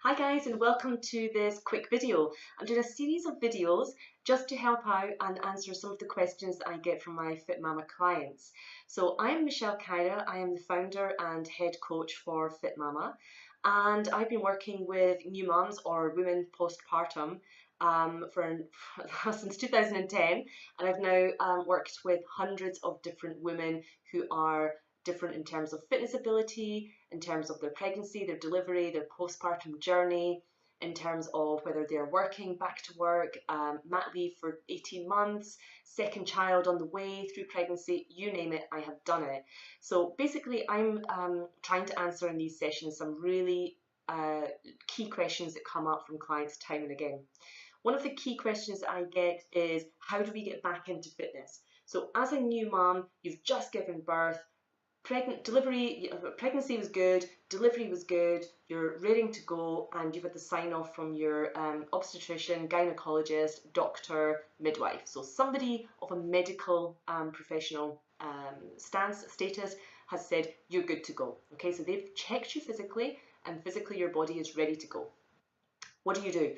Hi guys, and welcome to this quick video. I'm doing a series of videos just to help out and answer some of the questions that I get from my Fit Mama clients. So I'm Caira. I am the founder and head coach for Fit Mama, and I've been working with new mums or women postpartum for since 2010, and I've now worked with hundreds of different women who are different in terms of fitness ability, in terms of their pregnancy, their delivery, their postpartum journey, in terms of whether they're working back to work, mat leave for 18 months, second child on the way through pregnancy, you name it, I have done it. So basically, I'm trying to answer in these sessions some really key questions that come up from clients time and again. One of the key questions that I get is, how do we get back into fitness? So as a new mom, you've just given birth, pregnancy was good, delivery was good, you're ready to go, and you've had the sign off from your obstetrician, gynecologist, doctor, midwife. So somebody of a medical professional status has said you're good to go. Okay, so they've checked you physically, and physically your body is ready to go. What do?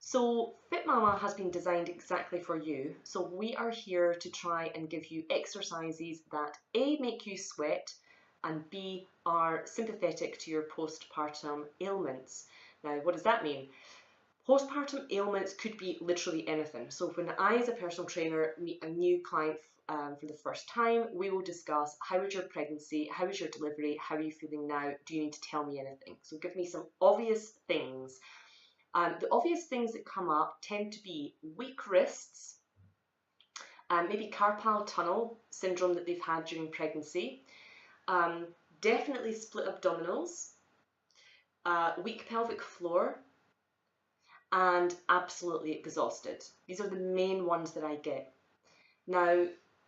So Fit Mama has been designed exactly for you. So we are here to try and give you exercises that A, make you sweat, and B, are sympathetic to your postpartum ailments. Now, what does that mean? Postpartum ailments could be literally anything. So when I, as a personal trainer, meet a new client for the first time, we will discuss, how is your pregnancy, how is your delivery, how are you feeling now, do you need to tell me anything? So give me some obvious things. The obvious things that come up tend to be weak wrists, maybe carpal tunnel syndrome that they've had during pregnancy, definitely split abdominals, weak pelvic floor, and absolutely exhausted. These are the main ones that I get. Now,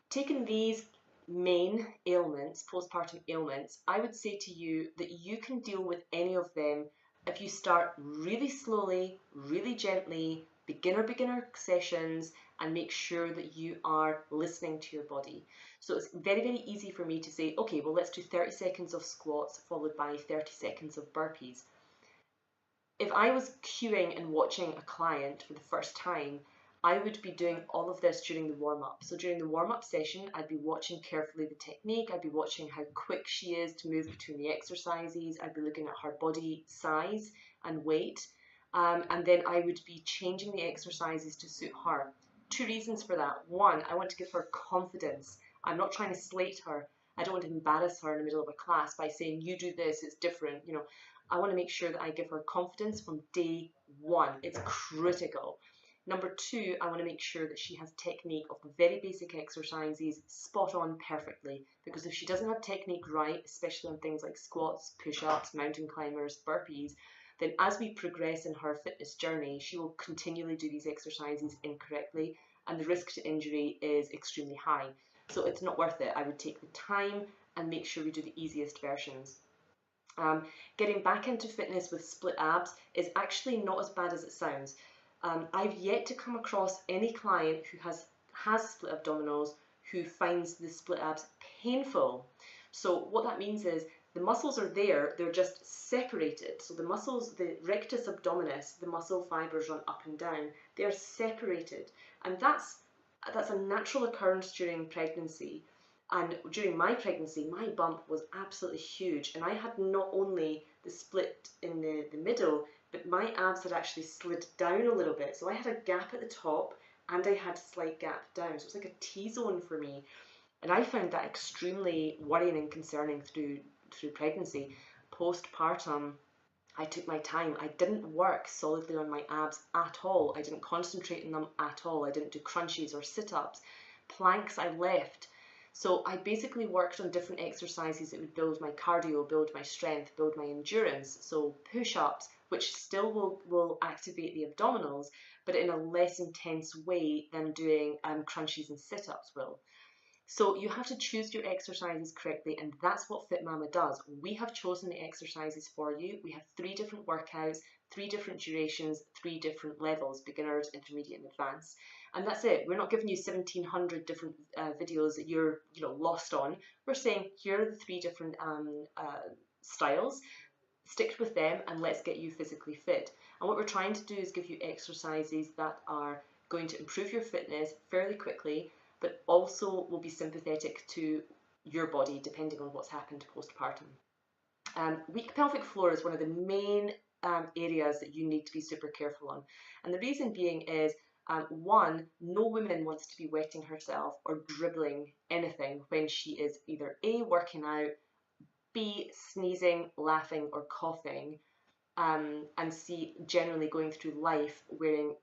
taking these main ailments, postpartum ailments, I would say to you that you can deal with any of them if you start really slowly, really gently, beginner sessions, and make sure that you are listening to your body. So it's very easy for me to say, okay, well, let's do 30 seconds of squats followed by 30 seconds of burpees. If I was queuing and watching a client for the first time, I would be doing all of this during the warm-up. So during the warm-up session, I'd be watching carefully the technique, I'd be watching how quick she is to move between the exercises, I'd be looking at her body size and weight, and then I would be changing the exercises to suit her. Two reasons for that. One, I want to give her confidence. I'm not trying to slate her. I don't want to embarrass her in the middle of a class by saying, you do this, it's different. I want to make sure that I give her confidence from day one. It's critical. Number two, I want to make sure that she has technique of the very basic exercises spot on perfectly, because if she doesn't have technique right, especially on things like squats, push-ups, mountain climbers, burpees, then as we progress in her fitness journey, she will continually do these exercises incorrectly, and the risk to injury is extremely high. So it's not worth it. I would take the time and make sure we do the easiest versions. Getting back into fitness with split abs is actually not as bad as it sounds. I've yet to come across any client who has split abdominals who finds the split abs painful. So what that means is the muscles are there, they're just separated. So the muscles, the rectus abdominis, the muscle fibers run up and down, they're separated. And that's a natural occurrence during pregnancy. And during my pregnancy, my bump was absolutely huge. And I had not only the split in the middle, but my abs had actually slid down a little bit. So I had a gap at the top and I had a slight gap down. So it was like a T-zone for me. And I found that extremely worrying and concerning through pregnancy. Postpartum, I took my time. I didn't work solidly on my abs at all. I didn't concentrate on them at all. I didn't do crunches or sit-ups. Planks I left. So I basically worked on different exercises that would build my cardio, build my strength, build my endurance. So push-ups, which still will activate the abdominals, but in a less intense way than doing crunches and sit-ups will. So you have to choose your exercises correctly, and that's what Fit Mama does. We have chosen the exercises for you. We have 3 different workouts, 3 different durations, 3 different levels, beginners, intermediate, and advanced. And that's it. We're not giving you 1,700 different videos that you're lost on. We're saying here are the 3 different styles. stick with them and let's get you physically fit. And what we're trying to do is give you exercises that are going to improve your fitness fairly quickly, but also will be sympathetic to your body depending on what's happened postpartum. Weak pelvic floor is one of the main areas that you need to be super careful on. And the reason being is, one, no woman wants to be wetting herself or dribbling anything when she is either A, working out, B, sneezing, laughing, or coughing, and C, generally going through life wearing,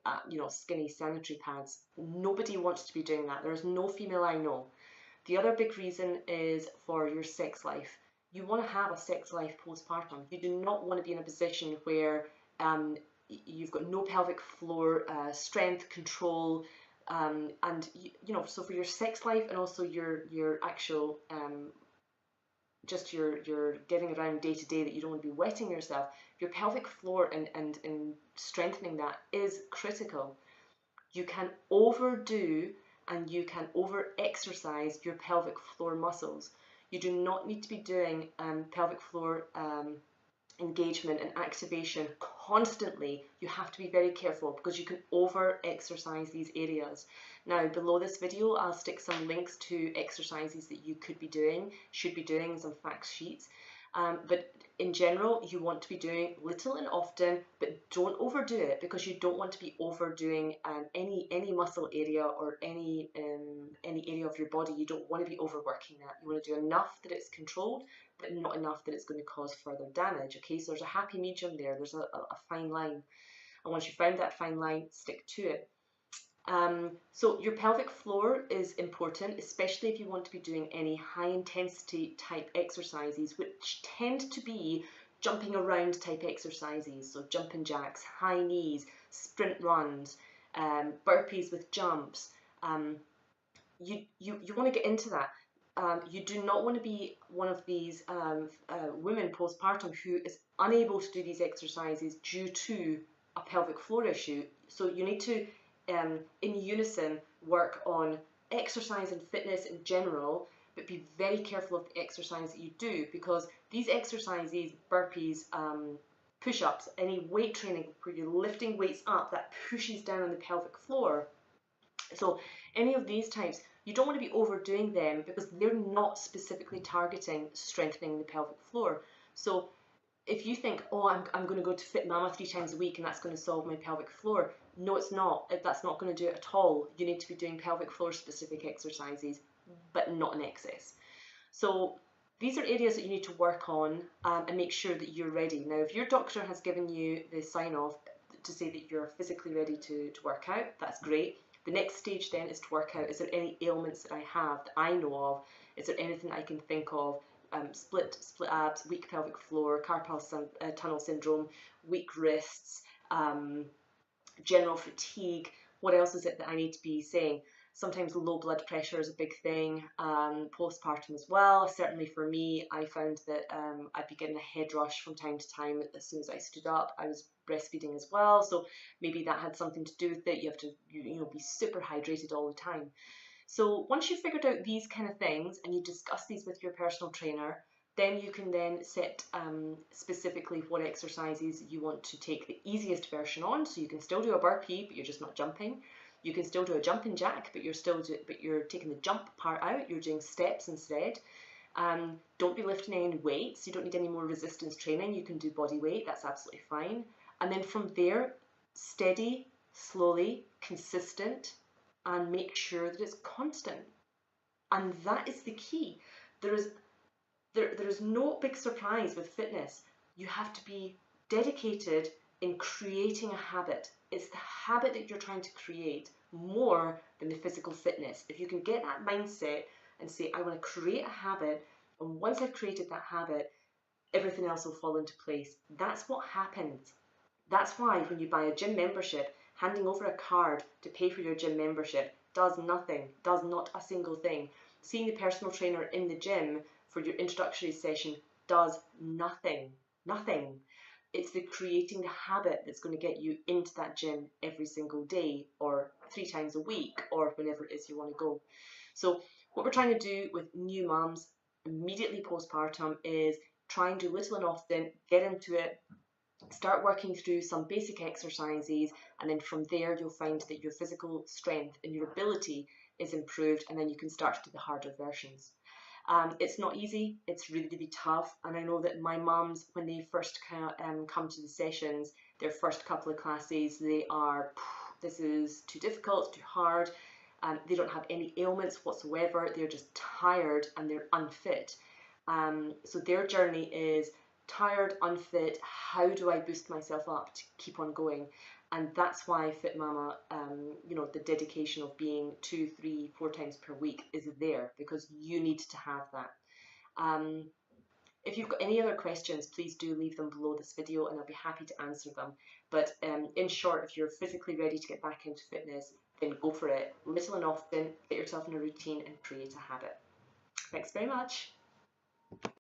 skinny sanitary pads. Nobody wants to be doing that. There's no female I know. The other big reason is for your sex life. You want to have a sex life postpartum. You do not want to be in a position where you've got no pelvic floor strength, control, and so for your sex life and also your actual just your getting around day to day, that you don't want to be wetting yourself, your pelvic floor and strengthening that is critical. You can overdo and you can over exercise your pelvic floor muscles. You do not need to be doing pelvic floor engagement and activation constantly. You have to be very careful because you can over exercise these areas. Now below this video I'll stick some links to exercises that you could be doing, should be doing, some fact sheets. But in general, you want to be doing little and often, but don't overdo it, because you don't want to be overdoing any muscle area or any area of your body. You don't want to be overworking that. You want to do enough that it's controlled, but not enough that it's going to cause further damage. Okay, so there's a happy medium there. There's a fine line, and once you found that fine line, stick to it. So your pelvic floor is important, especially if you want to be doing any high intensity type exercises, which tend to be jumping around type exercises. So jumping jacks, high knees, sprint runs, burpees with jumps. You want to get into that. You do not want to be one of these women postpartum who is unable to do these exercises due to a pelvic floor issue. So you need to in unison work on exercise and fitness in general, but be very careful of the exercise that you do, because these exercises, burpees, push-ups, any weight training where you're lifting weights up, that pushes down on the pelvic floor. So any of these types, you don't want to be overdoing them because they're not specifically targeting strengthening the pelvic floor. So if you think, oh, I'm going to go to Fit Mama 3 times a week and that's going to solve my pelvic floor, no, it's not. That's not going to do it at all. You need to be doing pelvic floor specific exercises, but not in excess. So these are areas that you need to work on and make sure that you're ready. Now, if your doctor has given you the sign off to say that you're physically ready to work out, that's great. The next stage then is to work out, is there any ailments that I have that I know of? Is there anything I can think of? Split abs, weak pelvic floor, carpal tunnel syndrome, weak wrists, general fatigue. What else is it that I need to be saying? Sometimes low blood pressure is a big thing, postpartum as well. Certainly for me, I found that I'd be getting a head rush from time to time as soon as I stood up. I was breastfeeding as well, so maybe that had something to do with it. You have to be super hydrated all the time. So once you've figured out these kind of things and you discuss these with your personal trainer, then you can then set specifically what exercises you want to take the easiest version on. So you can still do a burpee, but you're just not jumping. You can still do a jumping jack, but you're taking the jump part out. You're doing steps instead. Don't be lifting any weights. You don't need any more resistance training. You can do body weight. That's absolutely fine. And then from there, steady, slowly, consistent, and make sure that it's constant. And that is the key. There is no big surprise with fitness. You have to be dedicated in creating a habit. It's the habit that you're trying to create more than the physical fitness. If you can get that mindset and say, I want to create a habit, and once I've created that habit, everything else will fall into place. That's what happens. That's why when you buy a gym membership, handing over a card to pay for your gym membership does nothing, does not a single thing. Seeing the personal trainer in the gym for your introductory session does nothing, nothing. It's the creating the habit that's going to get you into that gym every single day or 3 times a week or whenever it is you want to go. So what we're trying to do with new mums immediately postpartum is try and do little and often, get into it, start working through some basic exercises, and then from there you'll find that your physical strength and your ability is improved, and then you can start to do the harder versions. It's not easy, it's really, really tough, and I know that my mums, when they first come to the sessions, their first couple of classes, they are, this is too difficult, too hard. They don't have any ailments whatsoever, they're just tired and they're unfit. So their journey is tired, unfit, how do I boost myself up to keep on going? And that's why Fit Mama, you know, the dedication of being 2, 3, 4 times per week is there, because you need to have that. If you've got any other questions, please do leave them below this video and I'll be happy to answer them. But in short, if you're physically ready to get back into fitness, then go for it. Little and often, get yourself in a routine and create a habit. Thanks very much.